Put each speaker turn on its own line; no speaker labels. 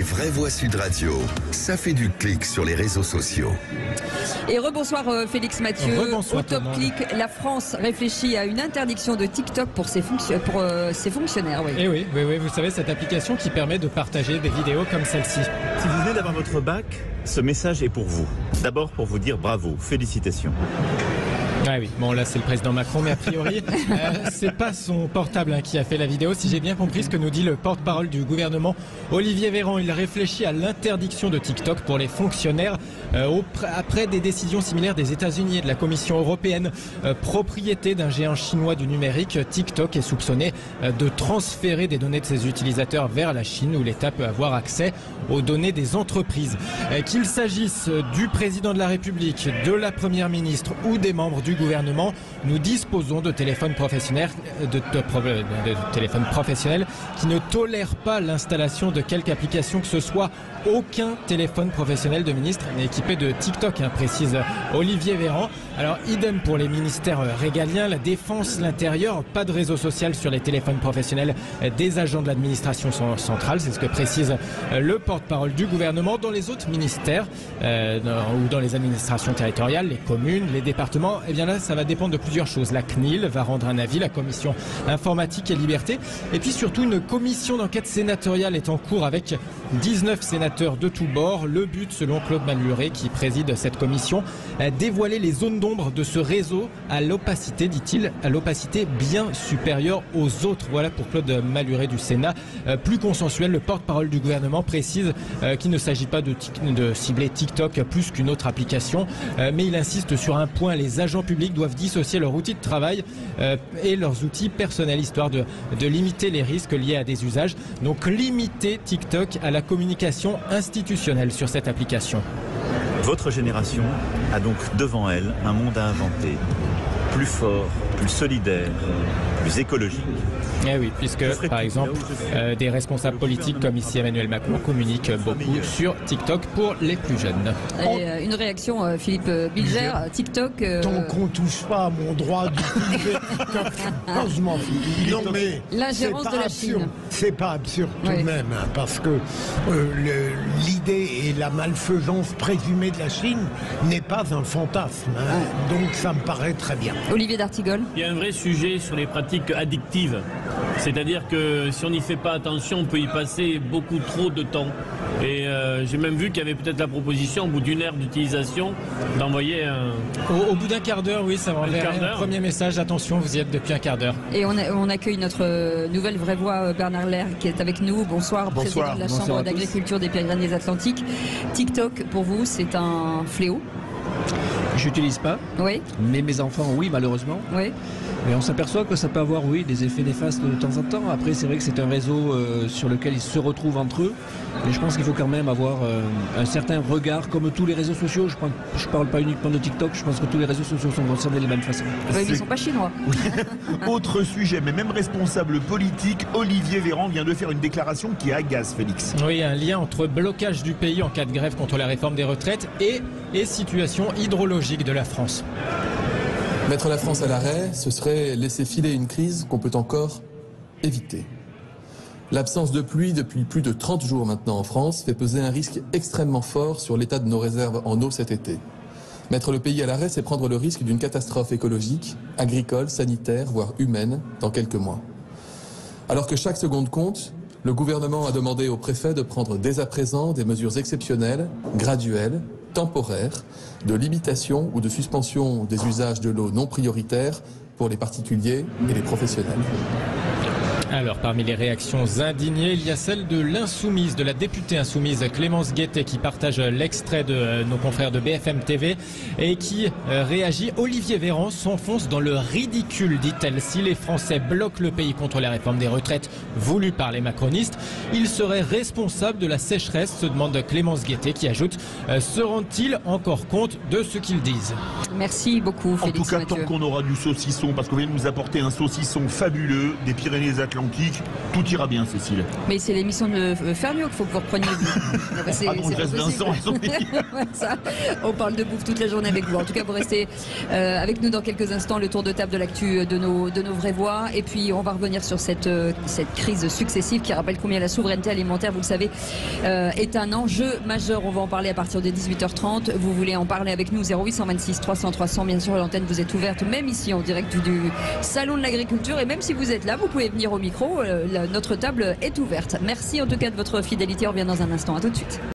vraies voix Sud Radio, ça fait du clic sur les réseaux sociaux.
Et rebonsoir Félix Mathieu.
Rebonsoir,
au Top Clic, la France réfléchit à une interdiction de TikTok pour ses fonctionnaires. Oui.
Et oui, vous savez, cette application qui permet de partager des vidéos comme celle-ci.
Si vous venez d'avoir votre bac, ce message est pour vous. D'abord pour vous dire bravo, félicitations.
Ah oui, bon là c'est le président Macron, mais a priori c'est pas son portable qui a fait la vidéo. Si j'ai bien compris ce que nous dit le porte-parole du gouvernement, Olivier Véran, il réfléchit à l'interdiction de TikTok pour les fonctionnaires après des décisions similaires des États-Unis et de la Commission européenne. Propriété d'un géant chinois du numérique, TikTok est soupçonné de transférer des données de ses utilisateurs vers la Chine, où l'État peut avoir accès aux données des entreprises. Qu'il s'agisse du président de la République, de la première ministre ou des membres du gouvernement, nous disposons de téléphones professionnels, qui ne tolèrent pas l'installation de quelque application que ce soit. Aucun téléphone professionnel de ministre n'est équipé de TikTok, précise Olivier Véran. Alors idem pour les ministères régaliens, la défense, l'intérieur, pas de réseau social sur les téléphones professionnels des agents de l'administration centrale, c'est ce que précise le porte-parole du gouvernement. Dans les autres ministères ou dans les administrations territoriales, les communes, les départements, eh bien là ça va dépendre de plusieurs choses. La CNIL va rendre un avis, la commission informatique et liberté, et puis surtout une commission d'enquête sénatoriale est en cours avec 19 sénateurs de tous bords. Le but, selon Claude Malhuret, qui préside cette commission, dévoiler les zones d'ombre de ce réseau à l'opacité, dit-il, à l'opacité bien supérieure aux autres. Voilà pour Claude Malhuret du Sénat. Plus consensuel, le porte-parole du gouvernement précise qu'il ne s'agit pas de cibler TikTok plus qu'une autre application, mais il insiste sur un point: les agents publics doivent dissocier leur outil de travail et leurs outils personnels, histoire de limiter les risques liés à des usages. Donc limiter TikTok à la communication institutionnelle sur cette application.
Votre génération a donc devant elle un monde à inventer, plus fort, plus solidaire, plus écologique.
Eh oui, puisque par exemple des responsables politiques comme ici Emmanuel Macron communiquent beaucoup sur TikTok pour les plus jeunes.
Et une réaction, Philippe Bilger, TikTok...
Tant qu'on touche pas à mon droit du privé, je m'en fous. Non mais
l'ingérence de la Chine.
C'est pas absurde tout de même, parce que l'idée et la malfaisance présumée de la Chine n'est pas un fantasme. Donc ça me paraît très bien.
Olivier d'Artigol.
Il y a un vrai sujet sur les pratiques addictives. C'est-à-dire que si on n'y fait pas attention, on peut y passer beaucoup trop de temps. Et j'ai même vu qu'il y avait peut-être la proposition, au bout d'une heure d'utilisation, d'envoyer un...
Au bout d'un quart d'heure, oui, ça va envoyer un premier message. Attention, vous y êtes depuis un quart d'heure.
Et on accueille notre nouvelle vraie voix, Bernard Lerre, qui est avec nous. Bonsoir, président de la Chambre d'agriculture des Pyrénées-Atlantiques. TikTok, pour vous, c'est un fléau?
J'utilise pas,
oui.
Mais mes enfants, oui, malheureusement.
Oui.
Et on s'aperçoit que ça peut avoir, oui, des effets néfastes de temps en temps. Après, c'est vrai que c'est un réseau sur lequel ils se retrouvent entre eux. Mais je pense qu'il faut quand même avoir un certain regard, comme tous les réseaux sociaux. Je parle pas uniquement de TikTok, je pense que tous les réseaux sociaux sont concernés de la même façon.
Oui, ils ne sont pas chinois.
Oui. Autre sujet, mais même responsable politique, Olivier Véran vient de faire une déclaration qui agace Félix.
Oui, un lien entre blocage du pays en cas de grève contre la réforme des retraites et situation hydrologique de la France.
Mettre la France à l'arrêt, ce serait laisser filer une crise qu'on peut encore éviter. L'absence de pluie depuis plus de 30 jours maintenant en France fait peser un risque extrêmement fort sur l'état de nos réserves en eau cet été. Mettre le pays à l'arrêt, c'est prendre le risque d'une catastrophe écologique, agricole, sanitaire, voire humaine, dans quelques mois. Alors que chaque seconde compte, le gouvernement a demandé au préfet de prendre dès à présent des mesures exceptionnelles, graduelles, temporaires, de limitation ou de suspension des usages de l'eau non prioritaires pour les particuliers et les professionnels.
Alors, parmi les réactions indignées, il y a celle de l'insoumise, de la députée insoumise Clémence Guettet, qui partage l'extrait de nos confrères de BFM TV et qui réagit. Olivier Véran s'enfonce dans le ridicule, dit-elle. Si les Français bloquent le pays contre la réforme des retraites voulue par les macronistes, ils seraient responsables de la sécheresse, se demande Clémence Guettet, qui ajoute se rendent-ils encore compte de ce qu'ils disent?
Merci beaucoup, Félix
En tout cas,
Mathieu.
tant qu'on aura du saucisson, parce qu'on vient de nous apporter un saucisson fabuleux des Pyrénées-Atlantiques,
Atlantique, tout ira bien, Cécile.
Mais c'est l'émission de Ferniaud qu'il faut que vous repreniez.
Vincent et son équipe.
On parle de bouffe toute la journée avec vous. En tout cas, vous restez avec nous dans quelques instants, le tour de table de l'actu de nos vraies voix. Et puis, on va revenir sur cette crise successive qui rappelle combien la souveraineté alimentaire, vous le savez, est un enjeu majeur. On va en parler à partir de 18h30. Vous voulez en parler avec nous, 0826 300 300. Bien sûr, l'antenne vous est ouverte, même ici en direct du Salon de l'Agriculture. Et même si vous êtes là, vous pouvez venir au micro. Notre table est ouverte. Merci en tout cas de votre fidélité. On revient dans un instant. À tout de suite.